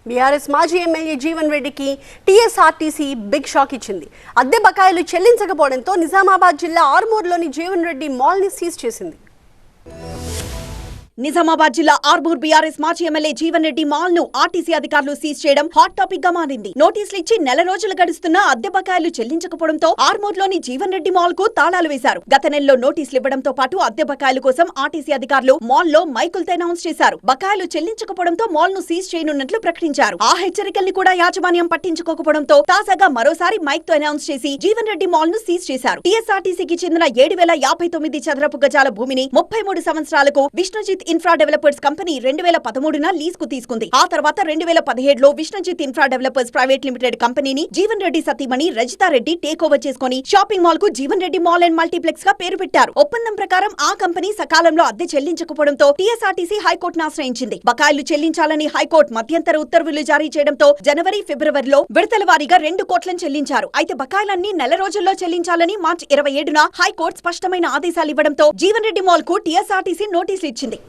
BRS మాజీ MLA Jeevan రెడ్డికి TSRTC big shock ఇచ్చింది. అద్దె బకాయిలు చెల్లించకపోవడంతో నిజామాబాద్ జిల్లా ఆర్మూర్లోని జీవన్ రెడ్డి మాల్ని సీజ్ చేసింది. నిజామాబాద్ జిల్లా ఆర్మూర్ బీఆర్ఎస్ మాజీ ఎమ్మెల్యే జీవన్ రెడ్డి మాల్ ను ఆర్టీసీ అధికారులు సీజ్ చేయడం హాట్ టాపిక్ గా మారింది. నోటీసులు ఇచ్చి నెల రోజులు గడుస్తున్నా అద్దె బకాయిలు చెల్లించకపోవడంతో ఆర్మూర్లోని జీవన్ రెడ్డి మాల్ కు తాళాలు వేశారు. గత నెలలో నోటీసులు ఇవ్వడంతో పాటు అద్దె బకాయిల కోసం ఆర్టీసీ అధికారులు మాల్ లో మైకులతో అనౌన్స్ చేశారు. బకాయిలు చెల్లించకపోవడంతో మాల్ ను సీజ్ చేయనున్నట్లు ప్రకటించారు. ఆ హెచ్చరికల్ని కూడా యాజమాన్యం పట్టించుకోకపోవడంతో తాజాగా మరోసారి మైక్ తో అనౌన్స్ చేసి జీవన్ రెడ్డి మాల్ ను సీజ్ చేశారు. టీఎస్ఆర్టీసీకి చెందిన 7,059 చదరపు గజాల భూమిని 33 సంవత్సరాలకు విష్ణుజిత్ ఇన్ఫ్రా డెవలపర్స్ కంపెనీ 2013న లీజ్ కు తీసుకుంది. ఆ తర్వాత 2017లో Vishnujith infra developers private limited కంపెనీని జీవన్ రెడ్డి సతీమణి రజితారెడ్డి టేక్ ఓవర్ చేసుకుని షాపింగ్ మాల్ కు Jeevan Reddy mall and multiplex గా పేరు పెట్టారు. ఒప్పందం ప్రకారం ఆ కంపెనీ సకాలంలో అద్దె చెల్లించకపోవడంతో టీఎస్ఆర్టీసీ హైకోర్టును ఆశ్రయించింది. బకాయిలు చెల్లించాలని హైకోర్టు మధ్యంతర ఉత్తర్వులు జారీ చేయడంతో జనవరి, ఫిబ్రవరిలో విడతల వారీగా 2 కోట్లను చెల్లించారు. అయితే బకాయిలన్నీ నెల రోజుల్లో చెల్లించాలని మార్చి 27న హైకోర్టు స్పష్టమైన ఆదేశాలు ఇవ్వడంతో జీవన్ రెడ్డి మాల్ కు టీఎస్ఆర్టీసీ నోటీసులు ఇచ్చింది.